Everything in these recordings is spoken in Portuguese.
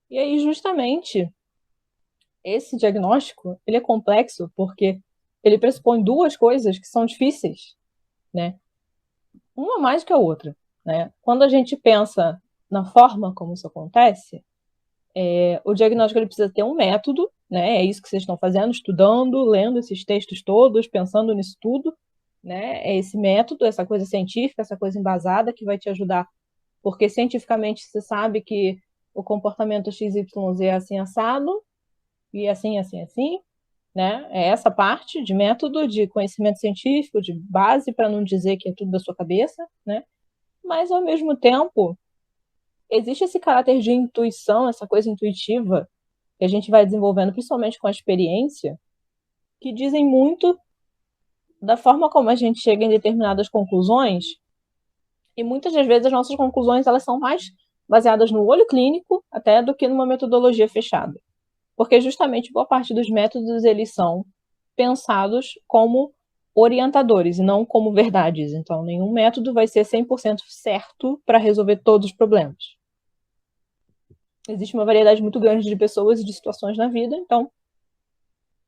E aí, justamente, esse diagnóstico, ele é complexo porque ele pressupõe duas coisas que são difíceis, né? Uma mais que a outra, né? Quando a gente pensa na forma como isso acontece, o diagnóstico ele precisa ter um método, né? É isso que vocês estão fazendo, estudando, lendo esses textos todos, pensando nisso tudo, né? É esse método, essa coisa científica, essa coisa embasada que vai te ajudar, porque cientificamente você sabe que o comportamento XYZ é assim assado, e assim, assim, assim, né? É essa parte de método, de conhecimento científico, de base, para não dizer que é tudo da sua cabeça, né? Mas, ao mesmo tempo, existe esse caráter de intuição, essa coisa intuitiva que a gente vai desenvolvendo, principalmente com a experiência, que dizem muito da forma como a gente chega em determinadas conclusões, e muitas das vezes as nossas conclusões elas são mais baseadas no olho clínico até do que numa metodologia fechada. Porque justamente boa parte dos métodos eles são pensados como orientadores e não como verdades. Então, nenhum método vai ser 100% certo para resolver todos os problemas. Existe uma variedade muito grande de pessoas e de situações na vida, então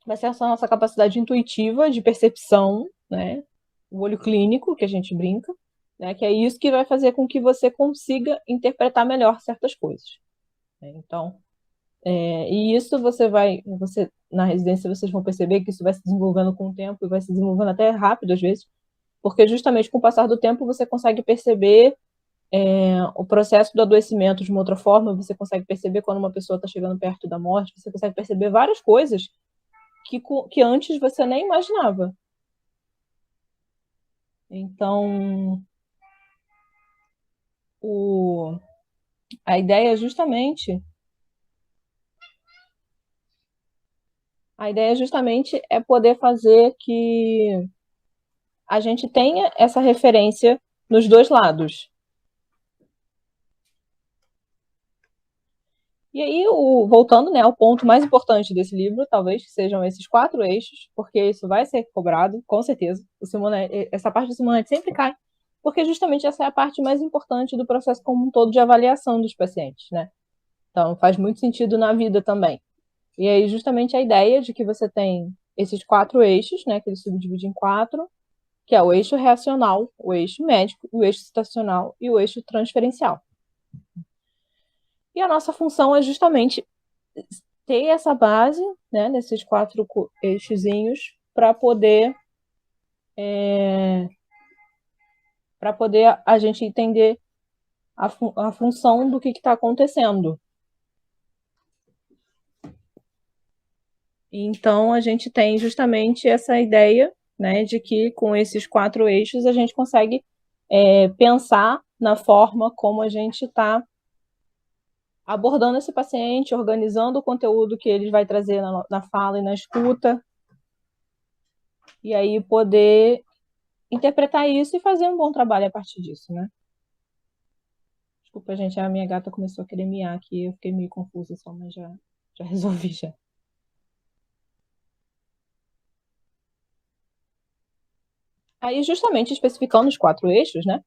vai ser essa nossa capacidade intuitiva de percepção, né? O olho clínico, que a gente brinca, né? Que é isso que vai fazer com que você consiga interpretar melhor certas coisas. Né? Então, e isso você na residência vocês vão perceber que isso vai se desenvolvendo com o tempo e vai se desenvolvendo até rápido às vezes, porque justamente com o passar do tempo você consegue perceber o processo do adoecimento de uma outra forma, você consegue perceber quando uma pessoa está chegando perto da morte, você consegue perceber várias coisas que antes você nem imaginava. Então, o, a ideia é justamente a ideia justamente é poder fazer que a gente tenha essa referência nos dois lados. E aí, voltando, né, ao ponto mais importante desse livro, talvez que sejam esses quatro eixos, porque isso vai ser cobrado, com certeza. Essa parte do Simonete sempre cai, porque justamente essa é a parte mais importante do processo como um todo de avaliação dos pacientes, né? Então, faz muito sentido na vida também. E aí, justamente a ideia de que você tem esses quatro eixos, né, que ele subdivide em quatro, que é o eixo reacional, o eixo médico, o eixo situacional e o eixo transferencial. E a nossa função é justamente ter essa base, né, nesses quatro eixozinhos, para poder a gente entender a função do que está acontecendo. Então, a gente tem justamente essa ideia, né, de que com esses quatro eixos a gente consegue pensar na forma como a gente está abordando esse paciente, organizando o conteúdo que ele vai trazer na fala e na escuta, e aí poder interpretar isso e fazer um bom trabalho a partir disso, né? Desculpa, gente, a minha gata começou a querer miar aqui, eu fiquei meio confusa só, mas já resolvi já. Aí, justamente especificando os quatro eixos, né?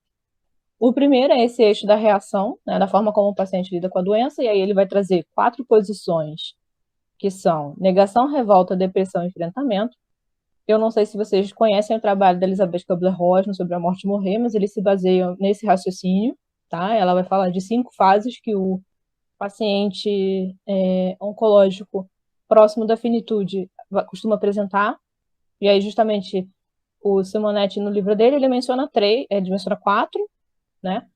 O primeiro é esse eixo da reação, né, da forma como o paciente lida com a doença, e aí ele vai trazer quatro posições, que são negação, revolta, depressão e enfrentamento. Eu não sei se vocês conhecem o trabalho da Elizabeth Kubler-Ross sobre a morte e morrer, mas eles se baseiam nesse raciocínio, tá? Ela vai falar de 5 fases que o paciente oncológico próximo da finitude costuma apresentar. E aí, justamente, o Simonetti, no livro dele, ele menciona ele menciona 4, né?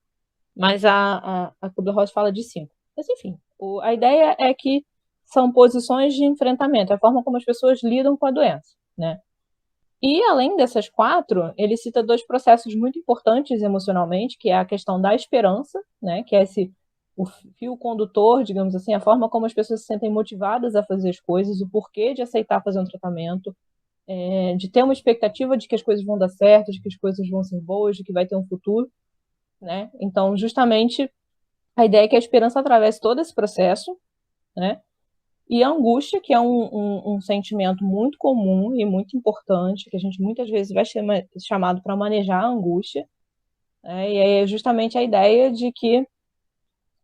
Mas a Kubler-Ross fala de 5. Mas, enfim, a ideia é que são posições de enfrentamento, é a forma como as pessoas lidam com a doença, né? E, além dessas 4, ele cita 2 processos muito importantes emocionalmente, que é a questão da esperança, né? Que é o fio condutor, digamos assim, a forma como as pessoas se sentem motivadas a fazer as coisas, o porquê de aceitar fazer um tratamento, de ter uma expectativa de que as coisas vão dar certo, de que as coisas vão ser boas, de que vai ter um futuro, né? Então, justamente, a ideia é que a esperança atravesse todo esse processo, né? E a angústia, que é um sentimento muito comum e muito importante, que a gente muitas vezes vai ser chamado para manejar a angústia, né? E é justamente a ideia de que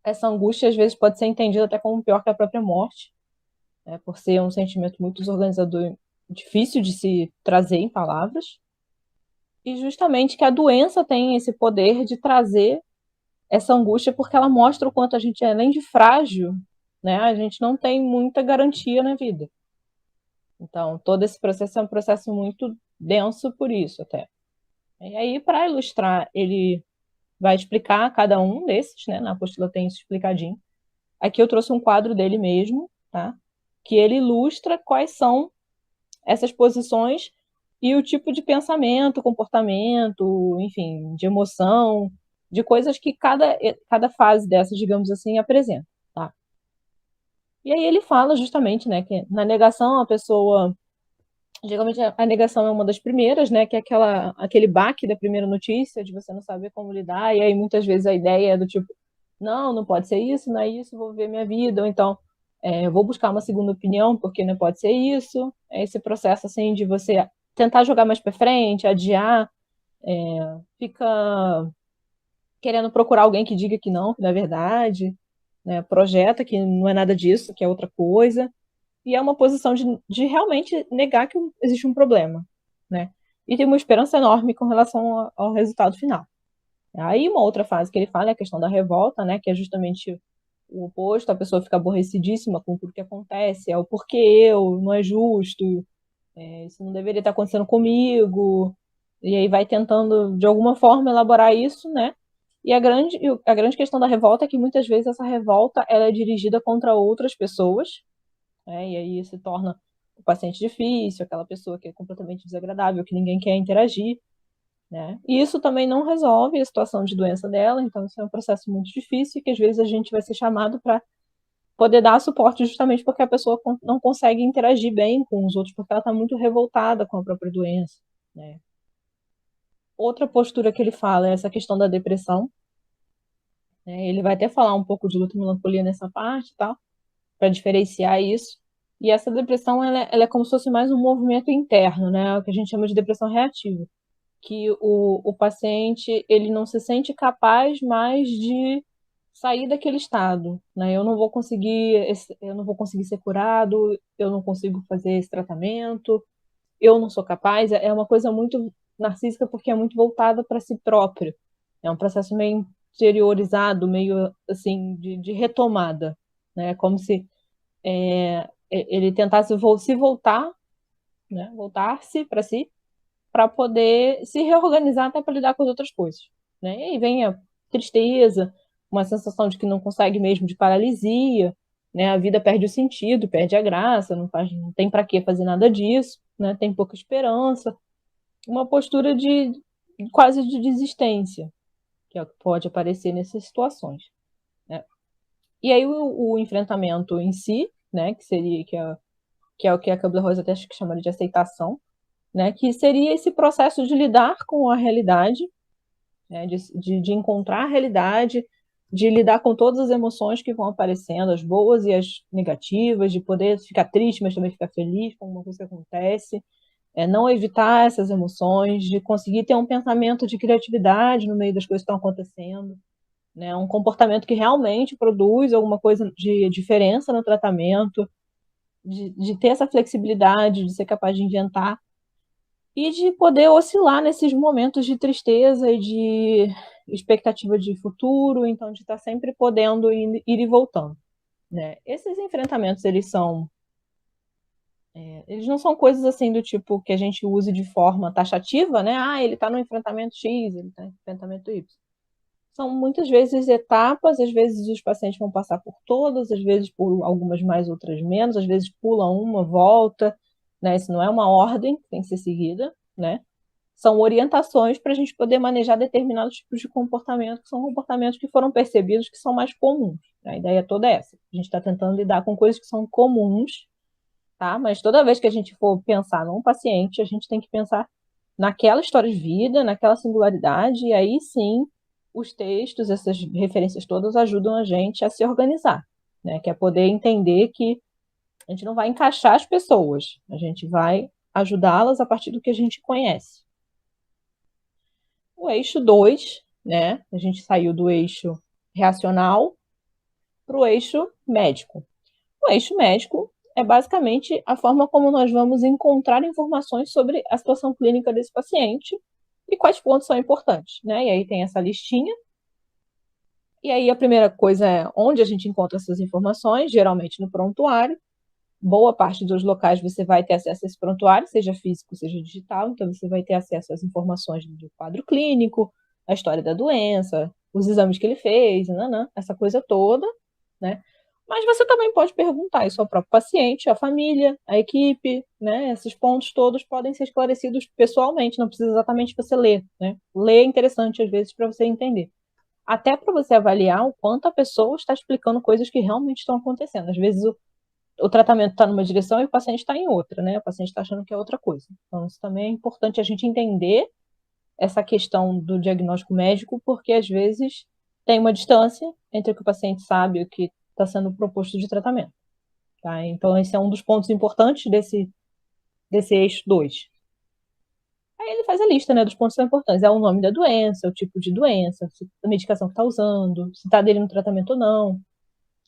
essa angústia às vezes pode ser entendida até como pior que a própria morte, né, por ser um sentimento muito desorganizador, difícil de se trazer em palavras, e justamente que a doença tem esse poder de trazer essa angústia porque ela mostra o quanto a gente, além de frágil, né, a gente não tem muita garantia na vida. Então, todo esse processo é um processo muito denso por isso até. E aí, para ilustrar, ele vai explicar cada um desses, né? Na apostila tem isso explicadinho. Aqui eu trouxe um quadro dele mesmo, tá? Que ele ilustra quais são essas posições e o tipo de pensamento, comportamento, enfim, de emoção, de coisas que cada fase dessas, digamos assim, apresenta, tá? E aí ele fala justamente, né, que na negação a pessoa, geralmente a negação é uma das primeiras, né, que é aquele baque da primeira notícia, de você não saber como lidar, e aí muitas vezes a ideia é do tipo, não pode ser isso, não é isso, vou viver minha vida, ou então vou buscar uma segunda opinião, porque não pode ser isso. É esse processo, assim, de você tentar jogar mais para frente, adiar, fica querendo procurar alguém que diga que não é verdade, né, projeta que não é nada disso, que é outra coisa, e é uma posição de realmente negar que existe um problema, né? E tem uma esperança enorme com relação ao resultado final. Aí uma outra fase que ele fala é a questão da revolta, né? Que é justamente o oposto, a pessoa fica aborrecidíssima com tudo que acontece, é o porquê eu, não é justo, isso não deveria estar acontecendo comigo, e aí vai tentando de alguma forma elaborar isso, né? E a grande questão da revolta é que muitas vezes essa revolta ela é dirigida contra outras pessoas, né? E aí se torna o paciente difícil, aquela pessoa que é completamente desagradável, que ninguém quer interagir, né? E isso também não resolve a situação de doença dela, então isso é um processo muito difícil que às vezes a gente vai ser chamado para poder dar suporte justamente porque a pessoa não consegue interagir bem com os outros, porque ela está muito revoltada com a própria doença, né? Outra postura que ele fala é essa questão da depressão, né? Ele vai até falar um pouco de luta e melancolia nessa parte, tal, para diferenciar isso. E essa depressão, ela é como se fosse mais um movimento interno, né? O que a gente chama de depressão reativa, que o paciente ele não se sente capaz mais de sair daquele estado, né? Eu não vou conseguir ser curado, eu não consigo fazer esse tratamento, eu não sou capaz. É uma coisa muito narcísica porque é muito voltada para si próprio. É um processo meio interiorizado, meio assim de retomada, né? Como se ele tentasse se voltar, né? Voltar-se para si para poder se reorganizar até para lidar com as outras coisas, né? E aí vem a tristeza, uma sensação de que não consegue mesmo, de paralisia, né? A vida perde o sentido, perde a graça, não tem para que fazer nada disso, né? Tem pouca esperança, uma postura de quase de desistência, que é o que pode aparecer nessas situações, né? E aí o enfrentamento em si, né? Que é o que a Kübler-Ross até chama de aceitação, né, que seria esse processo de lidar com a realidade, né, de encontrar a realidade, de lidar com todas as emoções que vão aparecendo, as boas e as negativas, de poder ficar triste, mas também ficar feliz com alguma coisa que acontece, não evitar essas emoções, de conseguir ter um pensamento de criatividade no meio das coisas que estão acontecendo, né, um comportamento que realmente produz alguma coisa de diferença no tratamento, de ter essa flexibilidade, de ser capaz de inventar e de poder oscilar nesses momentos de tristeza e de expectativa de futuro, então de estar sempre podendo ir e voltando, né? Esses enfrentamentos, eles não são coisas assim do tipo que a gente use de forma taxativa, né? Ah, ele está no enfrentamento X, ele está no enfrentamento Y. São muitas vezes etapas, às vezes os pacientes vão passar por todas, às vezes por algumas mais, outras menos, às vezes pula uma, volta, né? Isso não é uma ordem que tem que ser seguida, né? São orientações para a gente poder manejar determinados tipos de comportamento, que são comportamentos que foram percebidos que são mais comuns. A ideia toda é essa. A gente está tentando lidar com coisas que são comuns, tá? Mas toda vez que a gente for pensar num paciente, a gente tem que pensar naquela história de vida, naquela singularidade, e aí sim os textos, essas referências todas ajudam a gente a se organizar, né? Que é poder entender que a gente não vai encaixar as pessoas, a gente vai ajudá-las a partir do que a gente conhece. O eixo 2, né? A gente saiu do eixo reacional para o eixo médico. O eixo médico é basicamente a forma como nós vamos encontrar informações sobre a situação clínica desse paciente e quais pontos são importantes, né? E aí tem essa listinha. E aí a primeira coisa é onde a gente encontra essas informações, geralmente no prontuário. Boa parte dos locais você vai ter acesso a esse prontuário, seja físico, seja digital, então você vai ter acesso às informações do quadro clínico, a história da doença, os exames que ele fez, essa coisa toda, né? Mas você também pode perguntar isso ao próprio paciente, à família, à equipe, né? Esses pontos todos podem ser esclarecidos pessoalmente, não precisa exatamente você ler, né? Ler é interessante às vezes para você entender. Até para você avaliar o quanto a pessoa está explicando coisas que realmente estão acontecendo. Às vezes o tratamento está numa direção e o paciente está em outra, né? O paciente está achando que é outra coisa. Então, isso também é importante a gente entender essa questão do diagnóstico médico, porque às vezes tem uma distância entre o que o paciente sabe e o que está sendo proposto de tratamento. Tá? Então, esse é um dos pontos importantes desse eixo 2. Aí ele faz a lista, né, dos pontos que são importantes. É o nome da doença, o tipo de doença, a medicação que está usando, se está aderindo no tratamento ou não,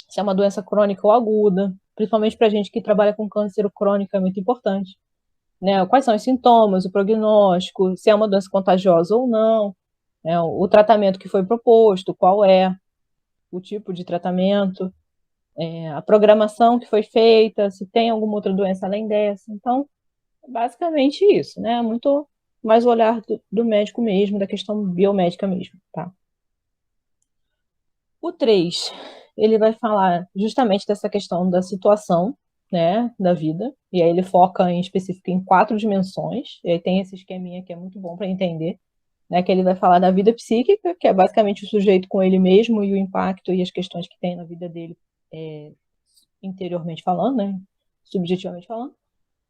se é uma doença crônica ou aguda, principalmente para a gente que trabalha com câncer crônico é muito importante. Né? Quais são os sintomas, o prognóstico, se é uma doença contagiosa ou não, né? O tratamento que foi proposto, qual é o tipo de tratamento, a programação que foi feita, se tem alguma outra doença além dessa. Então, basicamente isso, né? Muito mais o olhar do médico mesmo, da questão biomédica mesmo, tá? O 3, ele vai falar justamente dessa questão da situação, né, da vida, e aí ele foca em específico em 4 dimensões, e aí tem esse esqueminha que é muito bom para entender, né, que ele vai falar da vida psíquica, que é basicamente o sujeito com ele mesmo e o impacto e as questões que tem na vida dele, interiormente falando, né, subjetivamente falando.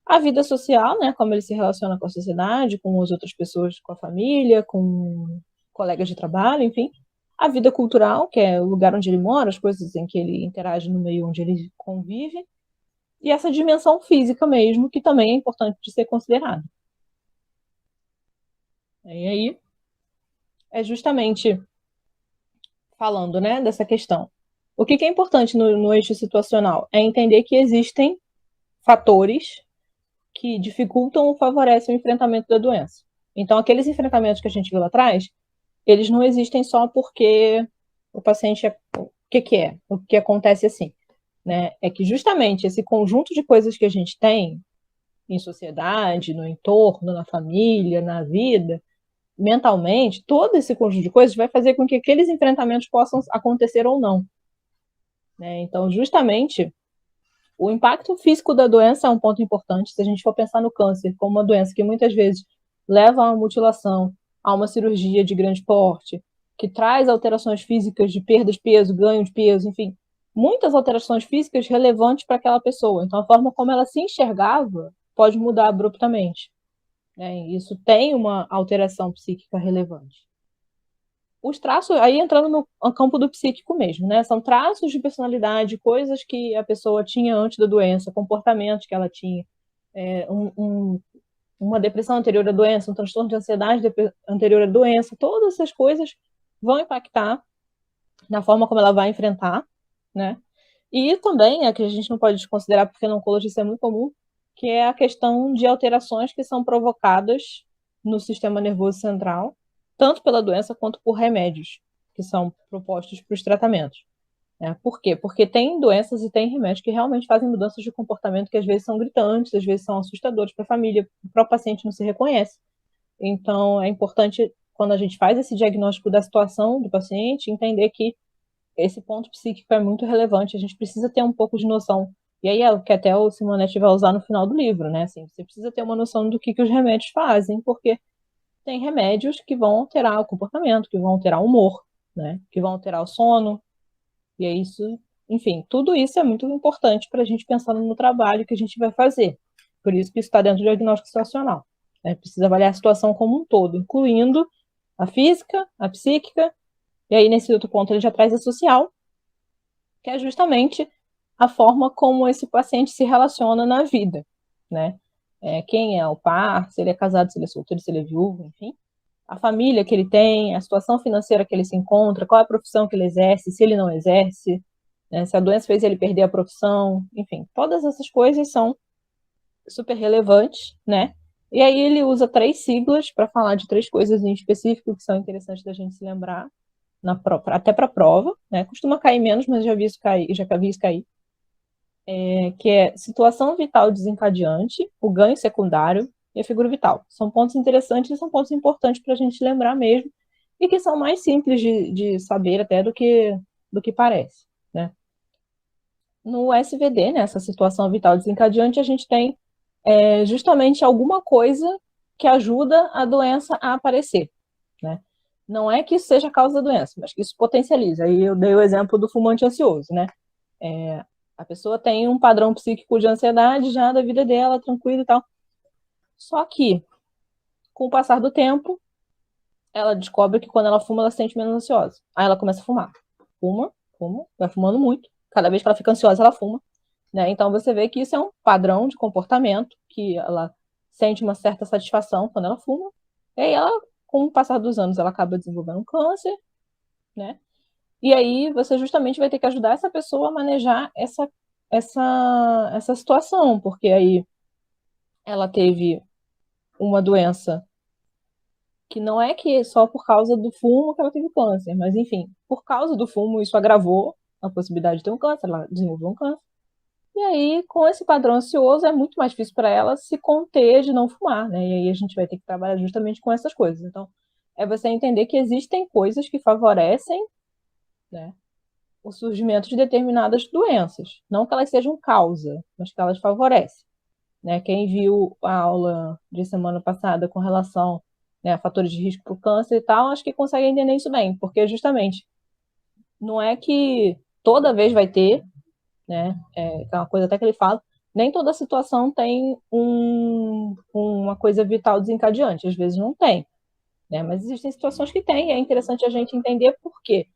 A vida social, né, como ele se relaciona com a sociedade, com as outras pessoas, com a família, com colegas de trabalho, enfim. A vida cultural, que é o lugar onde ele mora, as coisas em que ele interage no meio onde ele convive. E essa dimensão física mesmo, que também é importante de ser considerada. E aí, é justamente falando, né, dessa questão. O que é importante no eixo situacional? É entender que existem fatores que dificultam ou favorecem o enfrentamento da doença. Então, aqueles enfrentamentos que a gente viu lá atrás, eles não existem só porque o paciente é... O que é? O que acontece assim? Né? É que justamente esse conjunto de coisas que a gente tem em sociedade, no entorno, na família, na vida, mentalmente, todo esse conjunto de coisas vai fazer com que aqueles enfrentamentos possam acontecer ou não. Né? Então, justamente, o impacto físico da doença é um ponto importante. Se a gente for pensar no câncer como uma doença que muitas vezes leva a uma mutilação, a uma cirurgia de grande porte, que traz alterações físicas de perda de peso, ganho de peso, enfim, muitas alterações físicas relevantes para aquela pessoa. Então, a forma como ela se enxergava pode mudar abruptamente. Né? Isso tem uma alteração psíquica relevante. Os traços, aí entrando no campo do psíquico mesmo, né? São traços de personalidade, coisas que a pessoa tinha antes da doença, comportamentos que ela tinha, uma depressão anterior à doença, um transtorno de ansiedade anterior à doença, todas essas coisas vão impactar na forma como ela vai enfrentar, né? E também, é que a gente não pode desconsiderar, porque na oncologia isso é muito comum, que é a questão de alterações que são provocadas no sistema nervoso central, tanto pela doença quanto por remédios que são propostos para os tratamentos. Por quê? Porque tem doenças e tem remédios que realmente fazem mudanças de comportamento que às vezes são gritantes, às vezes são assustadores para a família, para o paciente não se reconhece. Então, é importante, quando a gente faz esse diagnóstico da situação do paciente, entender que esse ponto psíquico é muito relevante, a gente precisa ter um pouco de noção. E aí é o que até o Simonetti vai usar no final do livro, né? Assim, você precisa ter uma noção do que os remédios fazem, porque tem remédios que vão alterar o comportamento, que vão alterar o humor, né? Que vão alterar o sono. E é isso, enfim, tudo isso é muito importante para a gente pensar no trabalho que a gente vai fazer. Por isso que isso está dentro do diagnóstico situacional. Né? Precisa avaliar a situação como um todo, incluindo a física, a psíquica, e aí nesse outro ponto ele já traz a social, que é justamente a forma como esse paciente se relaciona na vida, né? Quem é o par, se ele é casado, se ele é solteiro, se ele é viúvo, enfim. A família que ele tem, a situação financeira que ele se encontra, qual é a profissão que ele exerce, se ele não exerce, né? Se a doença fez ele perder a profissão, enfim, todas essas coisas são super relevantes, né? E aí ele usa 3 siglas para falar de 3 coisas em específico que são interessantes da gente se lembrar, até para a prova, né? Costuma cair menos, mas já vi isso cair, já vi isso cair. Que é situação vital desencadeante, o ganho secundário e a figura vital. São pontos interessantes e são pontos importantes para a gente lembrar mesmo, e que são mais simples de saber até do que parece, né? No SVD, nessa situação vital desencadeante, a gente tem justamente alguma coisa que ajuda a doença a aparecer, né? Não é que isso seja a causa da doença, mas que isso potencializa. Aí eu dei o exemplo do fumante ansioso, né? A pessoa tem um padrão psíquico de ansiedade já da vida dela, tranquilo e tal. Só que, com o passar do tempo, ela descobre que quando ela fuma, ela se sente menos ansiosa. Aí ela começa a fumar. Fuma, fuma, vai fumando muito. Cada vez que ela fica ansiosa, ela fuma. Né? Então você vê que isso é um padrão de comportamento, que ela sente uma certa satisfação quando ela fuma. E aí ela, com o passar dos anos, ela acaba desenvolvendo um câncer, né? E aí você justamente vai ter que ajudar essa pessoa a manejar essa situação, porque aí ela teve uma doença que não é que só por causa do fumo que ela teve câncer, mas enfim, por causa do fumo isso agravou a possibilidade de ter um câncer, ela desenvolveu um câncer. E aí, com esse padrão ansioso, é muito mais difícil para ela se conter de não fumar, né? E aí a gente vai ter que trabalhar justamente com essas coisas. Então, é você entender que existem coisas que favorecem, né, o surgimento de determinadas doenças. Não que elas sejam causa, mas que elas favorecem. Né? Quem viu a aula de semana passada com relação, né, a fatores de risco para o câncer e tal, acho que consegue entender isso bem, porque justamente não é que toda vez vai ter, né, é uma coisa até que ele fala, nem toda situação tem uma coisa vital desencadeante, às vezes não tem, né, mas existem situações que tem, e é interessante a gente entender por quê.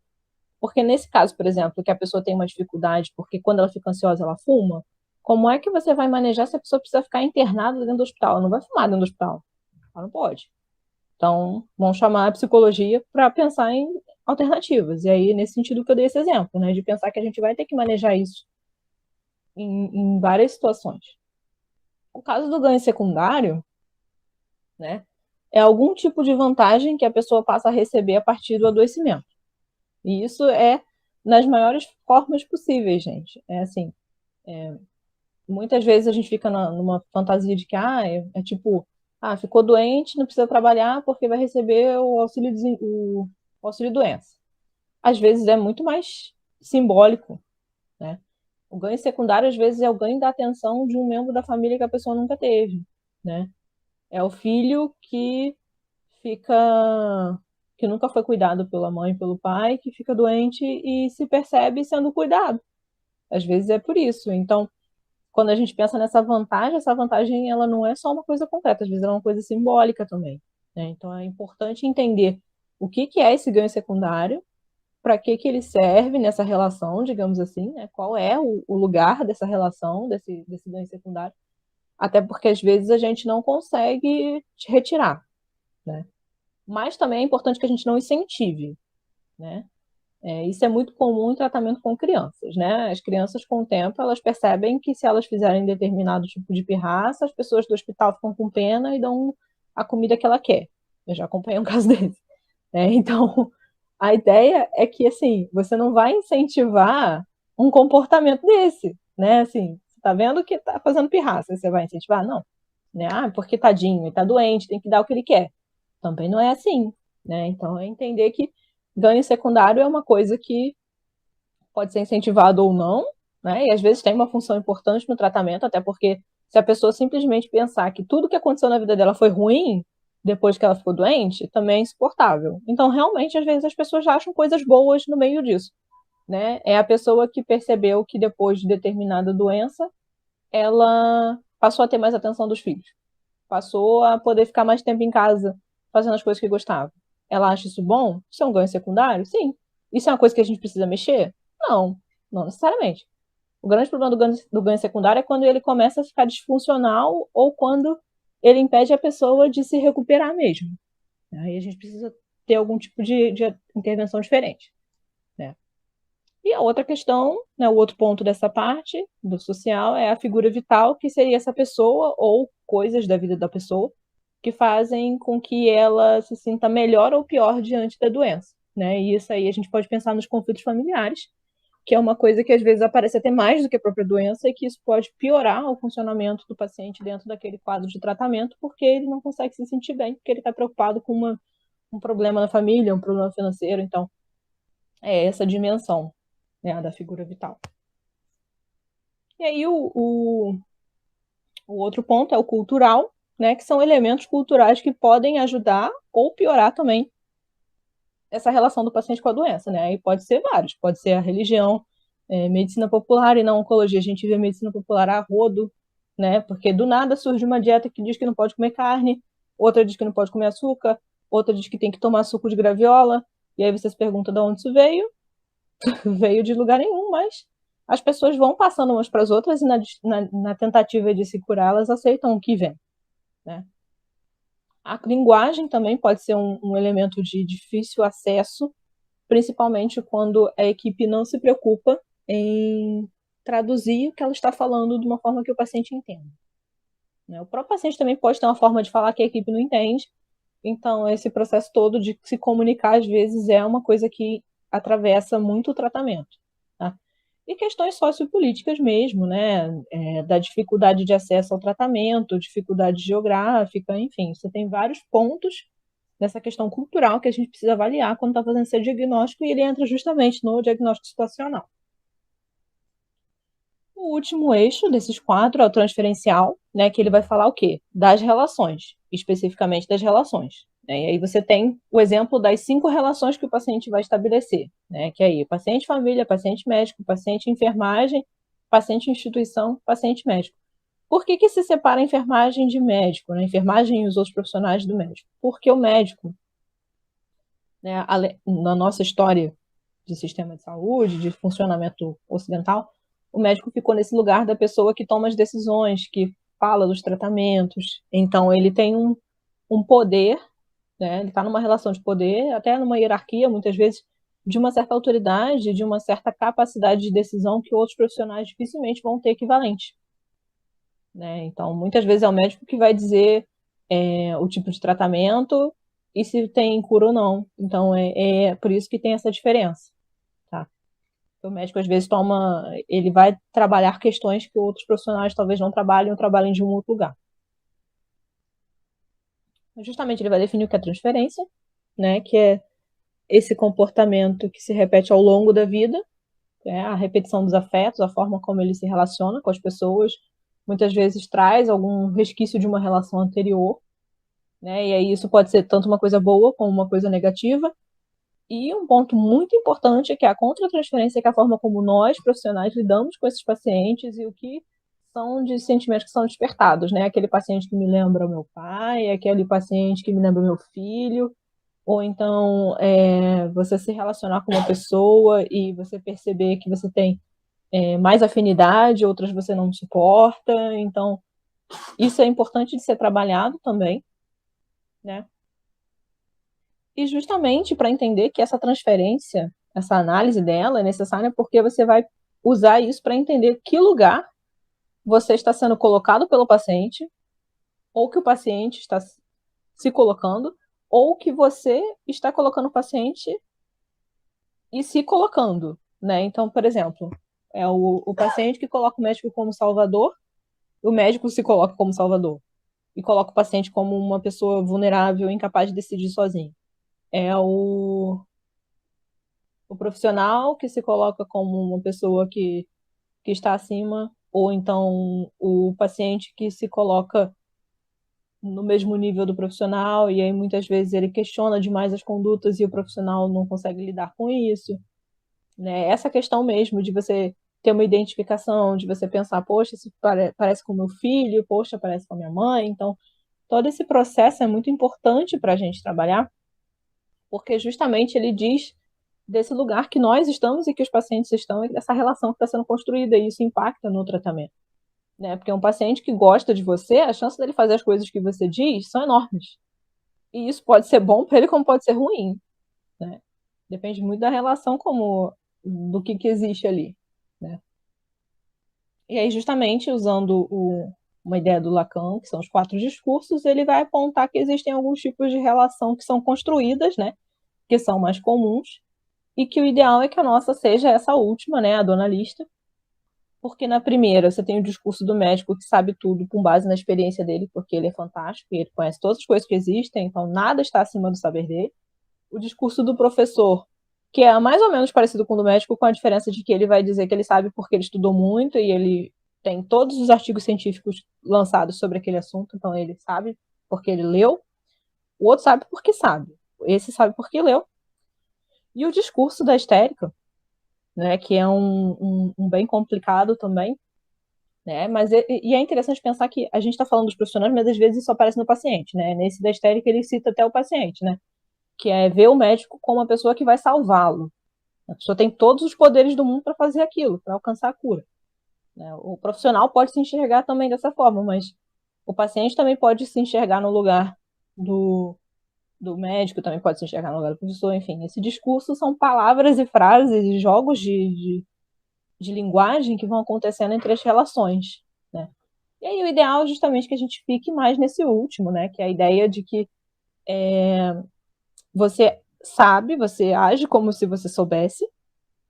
Porque nesse caso, por exemplo, que a pessoa tem uma dificuldade, porque quando ela fica ansiosa, ela fuma, como é que você vai manejar se a pessoa precisa ficar internada dentro do hospital? Ela não vai fumar dentro do hospital. Ela não pode. Então, vamos chamar a psicologia para pensar em alternativas. E aí, nesse sentido que eu dei esse exemplo, né, de pensar que a gente vai ter que manejar isso em várias situações. O caso do ganho secundário, né, é algum tipo de vantagem que a pessoa passa a receber a partir do adoecimento. E isso é nas maiores formas possíveis, gente. É assim, muitas vezes a gente fica numa fantasia de que é tipo, ficou doente, não precisa trabalhar porque vai receber o auxílio doença. Às vezes é muito mais simbólico, né? O ganho secundário, às vezes, é o ganho da atenção de um membro da família que a pessoa nunca teve, né? É o filho fica, que nunca foi cuidado pela mãe e pelo pai, que fica doente e se percebe sendo cuidado. Às vezes é por isso. Então, quando a gente pensa nessa vantagem, essa vantagem ela não é só uma coisa concreta, às vezes ela é uma coisa simbólica também, né? Então é importante entender o que é esse ganho secundário, para que ele serve nessa relação, digamos assim, né? Qual é o lugar dessa relação, desse ganho secundário, até porque às vezes a gente não consegue retirar, né? Mas também é importante que a gente não incentive, né? Isso é muito comum em tratamento com crianças, né? As crianças, com o tempo, elas percebem que se elas fizerem determinado tipo de pirraça, as pessoas do hospital ficam com pena e dão a comida que ela quer. Eu já acompanhei um caso desse. Então, a ideia é que, assim, você não vai incentivar um comportamento desse, né? Assim, você tá vendo que tá fazendo pirraça, você vai incentivar? Não. Né? Porque tadinho, ele tá doente, tem que dar o que ele quer. Também não é assim, né? Então, é entender que ganho secundário é uma coisa que pode ser incentivado ou não, né? E às vezes tem uma função importante no tratamento, até porque se a pessoa simplesmente pensar que tudo que aconteceu na vida dela foi ruim depois que ela ficou doente, também é insuportável. Então, realmente, às vezes as pessoas já acham coisas boas no meio disso, né? É a pessoa que percebeu que depois de determinada doença, ela passou a ter mais atenção dos filhos, passou a poder ficar mais tempo em casa fazendo as coisas que gostava. Ela acha isso bom? Isso é um ganho secundário? Sim. Isso é uma coisa que a gente precisa mexer? Não, não necessariamente. O grande problema do ganho secundário é quando ele começa a ficar disfuncional ou quando ele impede a pessoa de se recuperar mesmo. Aí a gente precisa ter algum tipo de intervenção diferente, né? E a outra questão, né, o outro ponto dessa parte do social é a figura vital, que seria essa pessoa ou coisas da vida da pessoa que fazem com que ela se sinta melhor ou pior diante da doença, né? E isso aí a gente pode pensar nos conflitos familiares, que é uma coisa que às vezes aparece até mais do que a própria doença e que isso pode piorar o funcionamento do paciente dentro daquele quadro de tratamento, porque ele não consegue se sentir bem, porque ele está preocupado com um problema na família, um problema financeiro. Então, é essa dimensão, né, da figura vital. E aí o outro ponto é o cultural, né, que são elementos culturais que podem ajudar ou piorar também essa relação do paciente com a doença, né? Aí pode ser vários, pode ser a religião, medicina popular, e na oncologia a gente vê medicina popular a rodo, né? Porque do nada surge uma dieta que diz que não pode comer carne, outra diz que não pode comer açúcar, outra diz que tem que tomar suco de graviola, e aí você se pergunta de onde isso veio. Veio de lugar nenhum, mas as pessoas vão passando umas para as outras e na tentativa de se curar, elas aceitam o que vem, né? A linguagem também pode ser um elemento de difícil acesso, principalmente quando a equipe não se preocupa em traduzir o que ela está falando de uma forma que o paciente entenda, né? O próprio paciente também pode ter uma forma de falar que a equipe não entende, então esse processo todo de se comunicar, às vezes, é uma coisa que atravessa muito o tratamento, tá? E questões sociopolíticas mesmo, né? Da dificuldade de acesso ao tratamento, dificuldade geográfica, enfim, você tem vários pontos nessa questão cultural que a gente precisa avaliar quando está fazendo esse diagnóstico, e ele entra justamente no diagnóstico situacional. O último eixo desses quatro é o transferencial, né, que ele vai falar o quê? Das relações, especificamente das relações, né? E aí você tem o exemplo das 5 relações que o paciente vai estabelecer, né? Que é aí paciente família, paciente médico, paciente enfermagem, paciente instituição, paciente médico. Por que que se separa a enfermagem de médico, né? A enfermagem e os outros profissionais do médico? Porque o médico, né, na nossa história de sistema de saúde, de funcionamento ocidental, o médico ficou nesse lugar da pessoa que toma as decisões, que fala dos tratamentos. Então, ele tem um poder, né? Ele está numa relação de poder, até numa hierarquia, muitas vezes, de uma certa autoridade, de uma certa capacidade de decisão que outros profissionais dificilmente vão ter equivalente, né? Então, muitas vezes é o médico que vai dizer o tipo de tratamento e se tem cura ou não. Então, é por isso que tem essa diferença, tá? O médico, às vezes, ele vai trabalhar questões que outros profissionais talvez não trabalhem ou trabalhem de um outro lugar. Justamente, ele vai definir o que é transferência, né? Que é esse comportamento que se repete ao longo da vida, a repetição dos afetos, a forma como ele se relaciona com as pessoas, muitas vezes traz algum resquício de uma relação anterior, né? E aí isso pode ser tanto uma coisa boa como uma coisa negativa. E um ponto muito importante é que a contra-transferência, que é a forma como nós, profissionais, lidamos com esses pacientes e o que são de sentimentos que são despertados, né? Aquele paciente que me lembra o meu pai, aquele paciente que me lembra o meu filho, ou então você se relacionar com uma pessoa e você perceber que você tem mais afinidade, outras você não suporta. Então, isso é importante de ser trabalhado também, né? E justamente para entender que essa transferência, essa análise dela é necessária porque você vai usar isso para entender que lugar você está sendo colocado pelo paciente, ou que o paciente está se colocando, ou que você está colocando o paciente e se colocando, né? Então, por exemplo, é o paciente que coloca o médico como salvador, o médico se coloca como salvador e coloca o paciente como uma pessoa vulnerável, incapaz de decidir sozinho. É o profissional que se coloca como uma pessoa que está acima, ou então o paciente que se coloca no mesmo nível do profissional, e aí muitas vezes ele questiona demais as condutas e o profissional não consegue lidar com isso, né? Essa questão mesmo de você ter uma identificação, de você pensar, poxa, isso parece com meu filho, poxa, parece com a minha mãe. Então, todo esse processo é muito importante para a gente trabalhar, porque justamente ele diz desse lugar que nós estamos e que os pacientes estão, e dessa relação que está sendo construída, e isso impacta no tratamento, né? Porque um paciente que gosta de você, a chance dele fazer as coisas que você diz são enormes. E isso pode ser bom para ele, como pode ser ruim, né? Depende muito da relação como do que existe ali, né? E aí, justamente usando uma ideia do Lacan, que são os 4 discursos, ele vai apontar que existem alguns tipos de relação que são construídas, né, que são mais comuns, e que o ideal é que a nossa seja essa última, né, a do analista, porque na primeira você tem o discurso do médico que sabe tudo com base na experiência dele, porque ele é fantástico e ele conhece todas as coisas que existem, então nada está acima do saber dele. O discurso do professor, que é mais ou menos parecido com o do médico, com a diferença de que ele vai dizer que ele sabe porque ele estudou muito e ele tem todos os artigos científicos lançados sobre aquele assunto, então ele sabe porque ele leu. O outro sabe porque sabe. Esse sabe porque leu. E o discurso da histérica, né, que é um bem complicado também, né, mas e é interessante pensar que a gente está falando dos profissionais, mas às vezes isso aparece no paciente, né, nesse da histérica ele cita até o paciente, né, que é ver o médico como a pessoa que vai salvá-lo. A pessoa tem todos os poderes do mundo para fazer aquilo, para alcançar a cura, né. O profissional pode se enxergar também dessa forma, mas o paciente também pode se enxergar no lugar do médico, também pode se enxergar no lugar do professor, enfim. Esse discurso são palavras e frases e jogos de linguagem que vão acontecendo entre as relações, né? E aí o ideal é justamente que a gente fique mais nesse último, né? Que é a ideia de que você sabe, você age como se você soubesse,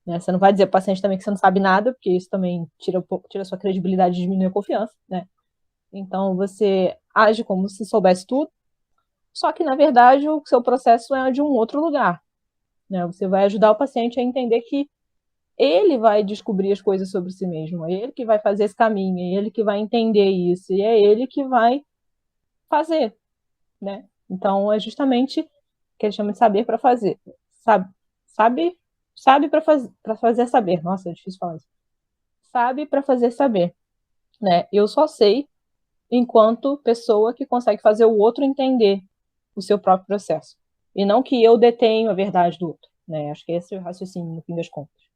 né? Você não vai dizer para o paciente também que você não sabe nada, porque isso também tira a sua credibilidade e diminui a confiança, né? Então você age como se soubesse tudo, só que na verdade o seu processo é de um outro lugar, né? Você vai ajudar o paciente a entender que ele vai descobrir as coisas sobre si mesmo, é ele que vai fazer esse caminho, é ele que vai entender isso, e é ele que vai fazer, né? Então é justamente o que ele chama de saber para fazer. Sabe, sabe, sabe para fazer saber. Nossa, é difícil falar isso. Sabe para fazer saber, né? Eu só sei enquanto pessoa que consegue fazer o outro entender o seu próprio processo. E não que eu detenho a verdade do outro, né? Acho que esse é o raciocínio, no fim das contas.